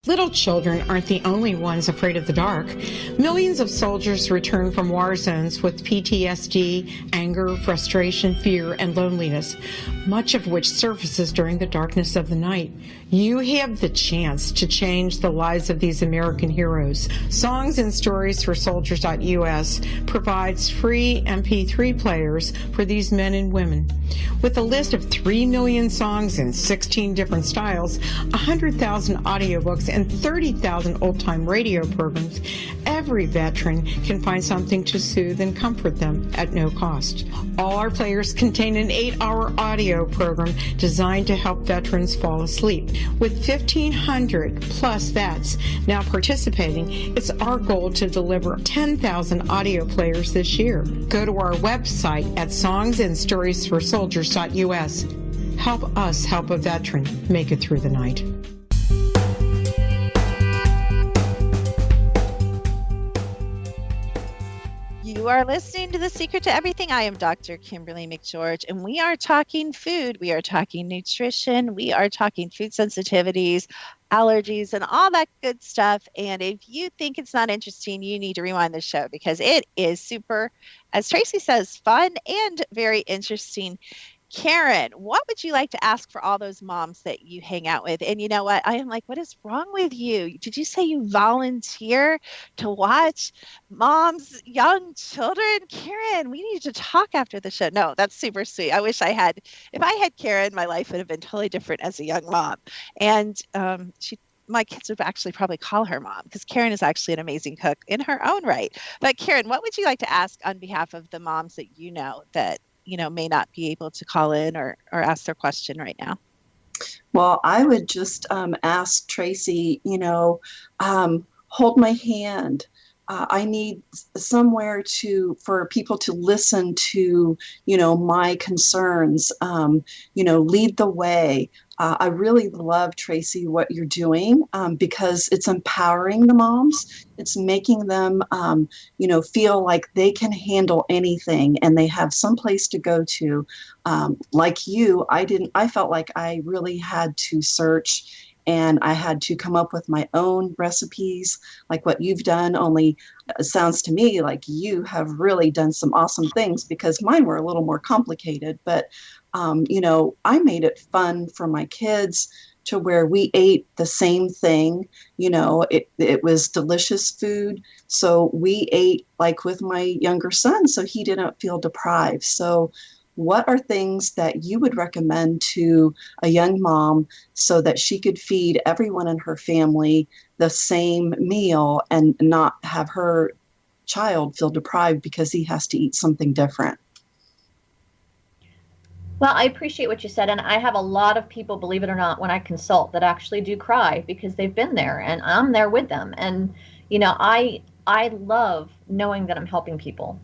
Speaker 10: Little children aren't the only ones afraid of the dark. Millions of soldiers return from war zones with PTSD, anger, frustration, fear, and loneliness, much of which surfaces during the darkness of the night. You have the chance to change the lives of these American heroes. Songs and Stories for Soldiers.us provides free MP3 players for these men and women. With a list of 3 million songs in 16 different styles, 100,000 audiobooks, and 30,000 old-time radio programs, every veteran can find something to soothe and comfort them at no cost. All our players contain an 8-hour audio program designed to help veterans fall asleep. With 1,500 plus vets now participating, it's our goal to deliver 10,000 audio players this year. Go to our website at songsandstoriesforsoldiers.us. Help us help a veteran make it through the night.
Speaker 2: You are listening to The Secret to Everything. I am Dr. Kimberly McGeorge, and we are talking food. We are talking nutrition. We are talking food sensitivities, allergies, and all that good stuff. And if you think it's not interesting, you need to rewind the show because it is super, as Tracy says, fun and very interesting. Karen, what would you like to ask for all those moms that you hang out with? And you know what? I am like, what is wrong with you? Did you say you volunteer to watch moms, young children? Karen, we need to talk after the show. No, that's super sweet. I wish I had, if I had Karen, my life would have been totally different as a young mom. And my kids would actually probably call her mom because Karen is actually an amazing cook in her own right. But Karen, what would you like to ask on behalf of the moms that you know that may not be able to call in or ask their question right now?
Speaker 3: Well, I would just ask Tracy, hold my hand. I need somewhere for people to listen to, my concerns, lead the way. I really love, Tracy, what you're doing, because it's empowering the moms. It's making them, feel like they can handle anything and they have some place to go to. Like you, I felt like I really had to search and I had to come up with my own recipes, like what you've done. Only it sounds to me like you have really done some awesome things, because mine were a little more complicated. But, I made it fun for my kids to where we ate the same thing. It was delicious food. So we ate like with my younger son, so he didn't feel deprived. So what are things that you would recommend to a young mom so that she could feed everyone in her family the same meal and not have her child feel deprived because he has to eat something different?
Speaker 7: Well, I appreciate what you said, and I have a lot of people, believe it or not, when I consult that actually do cry because they've been there and I'm there with them. And I love knowing that I'm helping people.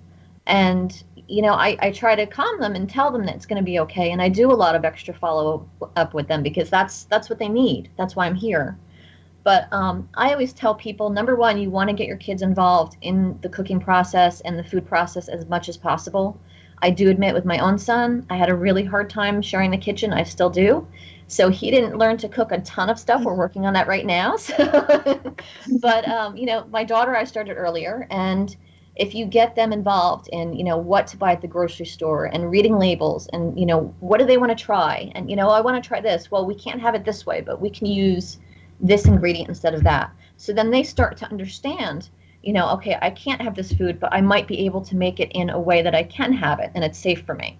Speaker 7: And I try to calm them and tell them that it's going to be okay. And I do a lot of extra follow up with them because that's what they need. That's why I'm here. But I always tell people, number one, you want to get your kids involved in the cooking process and the food process as much as possible. I do admit with my own son, I had a really hard time sharing the kitchen. I still do. So he didn't learn to cook a ton of stuff. We're working on that right now. So, but, my daughter, I started earlier. And if you get them involved in, what to buy at the grocery store and reading labels and, what do they want to try? And, I want to try this. Well, we can't have it this way, but we can use this ingredient instead of that. So then they start to understand, okay, I can't have this food, but I might be able to make it in a way that I can have it and it's safe for me.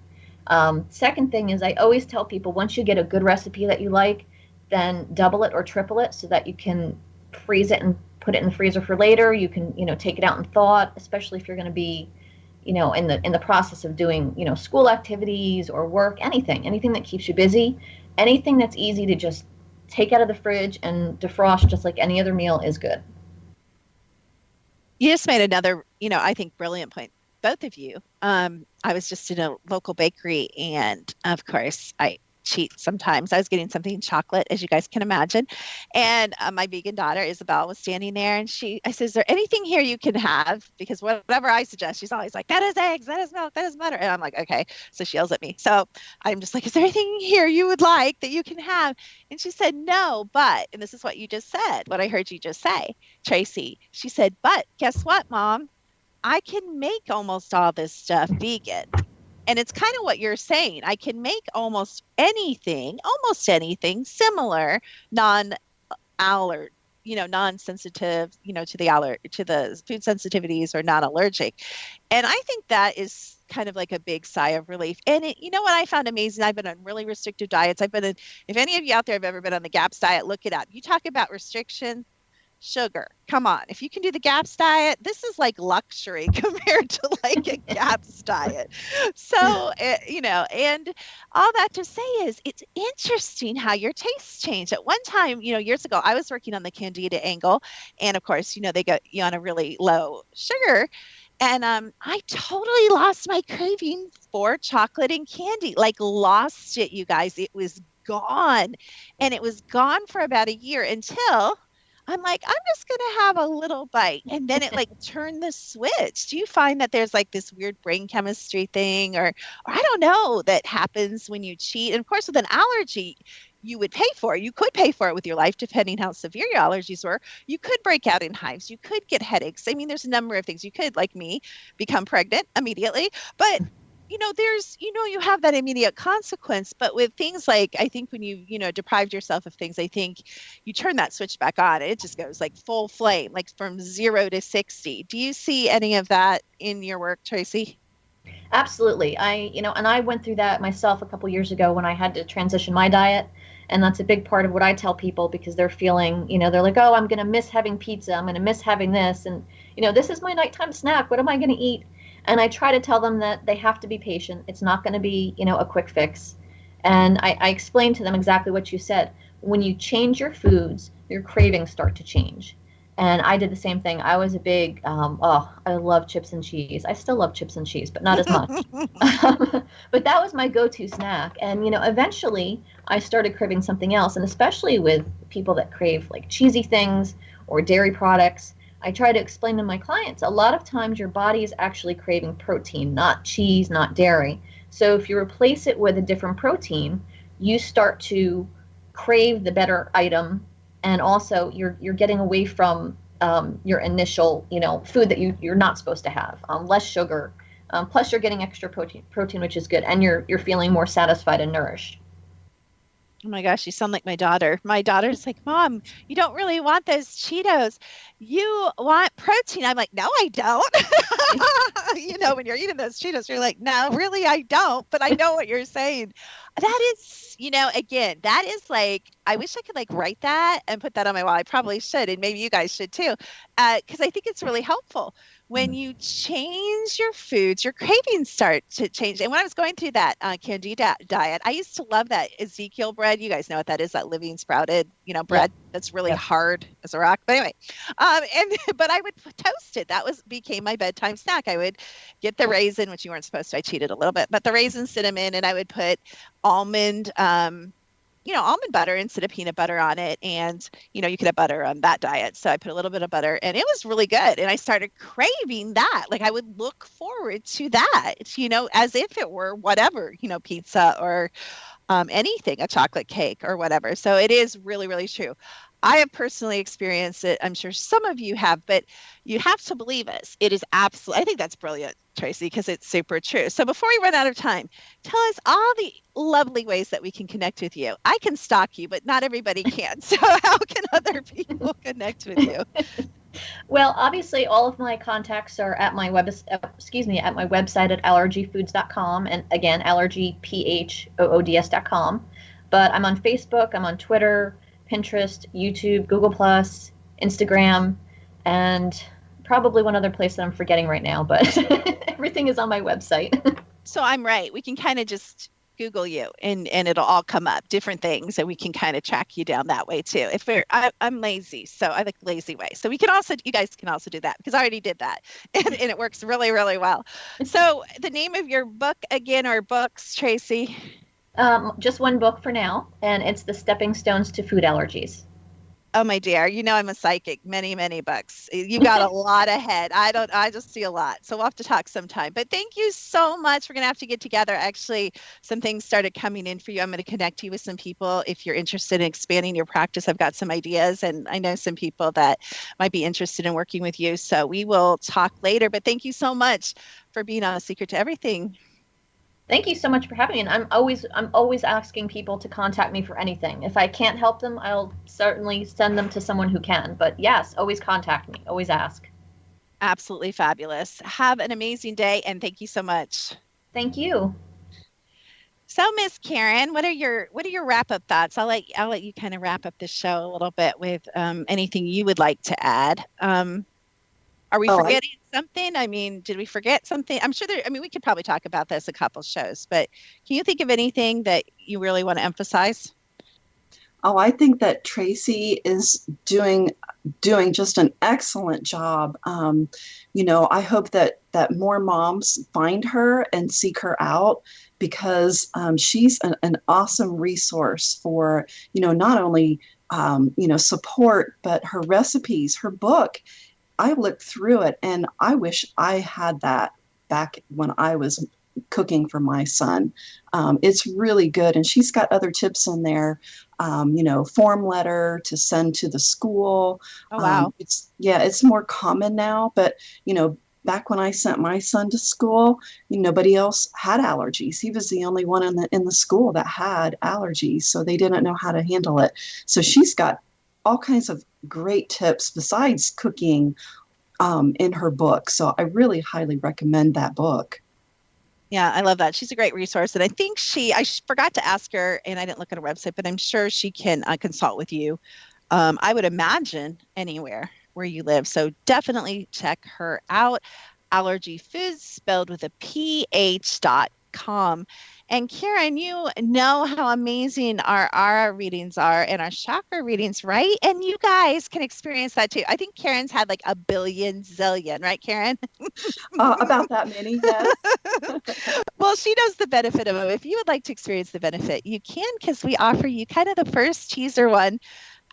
Speaker 7: Second thing is I always tell people, once you get a good recipe that you like, then double it or triple it so that you can freeze it and put it in the freezer for later. You can, take it out in thawed, especially if you're going to be, in the process of doing, school activities or work, anything that keeps you busy, anything that's easy to just take out of the fridge and defrost just like any other meal is good.
Speaker 2: You just made another, I think brilliant point, both of you. I was just in a local bakery and of course I cheat sometimes. I was getting something chocolate, as you guys can imagine. And my vegan daughter, Isabel, was standing there and I said, is there anything here you can have? Because whatever I suggest, she's always like, that is eggs, that is milk, that is butter. And I'm like, okay. So she yells at me. So I'm just like, is there anything here you would like that you can have? And she said, no, but, and this is what you just said, what I heard you just say, Tracy. She said, but guess what, Mom? I can make almost all this stuff vegan. And it's kind of what you're saying. I can make almost anything similar, non-sensitive, to the food sensitivities or non-allergic. And I think that is kind of like a big sigh of relief. And what I found amazing, I've been on really restrictive diets. If any of you out there have ever been on the GAPS diet, look it up. You talk about restriction, sugar. Come on. If you can do the GAPS diet, this is like luxury compared to like a GAPS diet. So, and all that to say is it's interesting how your tastes change. At one time, years ago, I was working on the Candida angle. And of course, they got you on a really low sugar. And I totally lost my craving for chocolate and candy, like lost it, you guys. It was gone. And it was gone for about a year until I'm like, I'm just going to have a little bite. And then it like turned the switch. Do you find that there's like this weird brain chemistry thing or I don't know, that happens when you cheat? And of course, with an allergy, you would pay for it. You could pay for it with your life, depending how severe your allergies were. You could break out in hives. You could get headaches. I mean, there's a number of things. You could, like me, become pregnant immediately. But you have that immediate consequence. But with things like, I think when you deprived yourself of things, I think you turn that switch back on. It just goes like full flame, like from 0 to 60. Do you see any of that in your work, Tracy?
Speaker 7: Absolutely. And I went through that myself a couple years ago when I had to transition my diet. And that's a big part of what I tell people because they're feeling, they're like, oh, I'm going to miss having pizza. I'm going to miss having this. And, this is my nighttime snack. What am I going to eat? And I try to tell them that they have to be patient. It's not going to be, a quick fix. And I explain to them exactly what you said. When you change your foods, your cravings start to change. And I did the same thing. I was a big, I love chips and cheese. I still love chips and cheese, but not as much. But that was my go-to snack. And, eventually I started craving something else. And especially with people that crave like cheesy things or dairy products, I try to explain to my clients, a lot of times your body is actually craving protein, not cheese, not dairy. So if you replace it with a different protein, you start to crave the better item, and also you're getting away from your initial food that you're not supposed to have, less sugar, plus you're getting extra protein, which is good, and you're feeling more satisfied and nourished.
Speaker 2: Oh my gosh, you sound like my daughter. My daughter's like, Mom, you don't really want those Cheetos. You want protein. I'm like, no, I don't. When you're eating those Cheetos, you're like, no, really, I don't. But I know what you're saying. That is, again, that is like, I wish I could like write that and put that on my wall. I probably should, and maybe you guys should too, because I think it's really helpful. When you change your foods, your cravings start to change. And when I was going through that candida diet, I used to love that Ezekiel bread. You guys know what that is, that living sprouted, bread that's really hard as a rock. But anyway, but I would toast it. That became my bedtime snack. I would get the raisin, which you weren't supposed to. I cheated a little bit, but the raisin cinnamon, and I would put almond almond butter instead of peanut butter on it. And, you could have butter on that diet. So I put a little bit of butter, and it was really good. And I started craving that. Like I would look forward to that, as if it were whatever, pizza or anything, a chocolate cake or whatever. So it is really, really true. I have personally experienced it. I'm sure some of you have, but you have to believe us. It is absolutely, I think that's brilliant, Tracy, because it's super true. So before we run out of time, tell us all the lovely ways that we can connect with you. I can stalk you, but not everybody can. So how can other people connect with you?
Speaker 7: Well, obviously, all of my contacts are at my website at allergyfoods.com, and again, allergyphoods.com. But I'm on Facebook, I'm on Twitter, Pinterest, YouTube, Google+, Instagram, and probably one other place that I'm forgetting right now, but everything is on my website.
Speaker 2: So I'm right. We can kind of just Google you and it'll all come up, different things, and we can kind of track you down that way too. I'm lazy, so I like lazy way. So you guys can also do that, because I already did that and it works really, really well. So the name of your book again, or books, Tracy?
Speaker 7: Just one book for now, and it's The Stepping Stones to Food Allergies.
Speaker 2: Oh, my dear, I'm a psychic. Many, many books. You got a lot ahead. I just see a lot. So we'll have to talk sometime. But thank you so much. We're going to have to get together. Actually, some things started coming in for you. I'm going to connect you with some people. If you're interested in expanding your practice, I've got some ideas, and I know some people that might be interested in working with you. So we will talk later. But thank you so much for being on A Secret to Everything.
Speaker 7: Thank you so much for having me. And I'm always asking people to contact me for anything. If I can't help them, I'll certainly send them to someone who can. But yes, always contact me. Always ask.
Speaker 2: Absolutely fabulous. Have an amazing day, and thank you so much.
Speaker 7: Thank you.
Speaker 2: So, Miss Karen, what are your wrap-up thoughts? I'll let you kind of wrap up the show a little bit with anything you would like to add. Are we forgetting something? I mean, did we forget something? I'm sure we could probably talk about this a couple shows, but can you think of anything that you really want to emphasize?
Speaker 3: Oh, I think that Tracy is doing just an excellent job. I hope that more moms find her and seek her out, because she's an awesome resource for, not only, support, but her recipes, her book. I looked through it, and I wish I had that back when I was cooking for my son. It's really good, and she's got other tips in there. Form letter to send to the school.
Speaker 2: Oh, wow.
Speaker 3: It's more common now, but back when I sent my son to school, nobody else had allergies. He was the only one in the school that had allergies, so they didn't know how to handle it. So she's got all kinds of great tips besides cooking in her book. So I really highly recommend that book.
Speaker 2: Yeah, I love that. She's a great resource. And I think I forgot to ask her, and I didn't look at her website, but I'm sure she can consult with you. I would imagine anywhere where you live. So definitely check her out. Allergy Foods, spelled with a PH secreteverything.com. And Karen, you know how amazing our aura readings are and our chakra readings, right? And you guys can experience that too. I think Karen's had like a billion zillion, right, Karen?
Speaker 3: About that many, yes.
Speaker 2: Well, she knows the benefit of them. If you would like to experience the benefit, you can, because we offer you kind of the first teaser one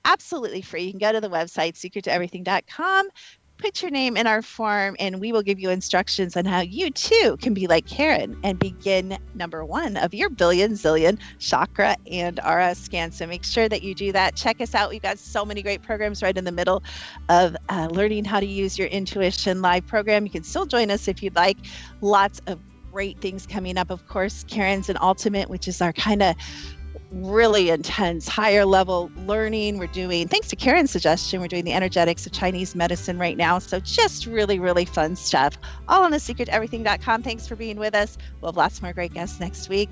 Speaker 2: absolutely free. You can go to the website, secreteverything.com, put your name in our form, and we will give you instructions on how you too can be like Karen and begin number one of your billion zillion chakra and aura scan. So make sure that you do that. Check us out. We've got so many great programs right in the middle of learning how to use your intuition live program. You can still join us if you'd like. Lots of great things coming up. Of course, Karen's an ultimate, which is our kind of really intense, higher level learning. We're doing, thanks to Karen's suggestion, we're doing the energetics of Chinese medicine right now. So just really, really fun stuff. All on the secreteverything.com. Thanks for being with us. We'll have lots more great guests next week.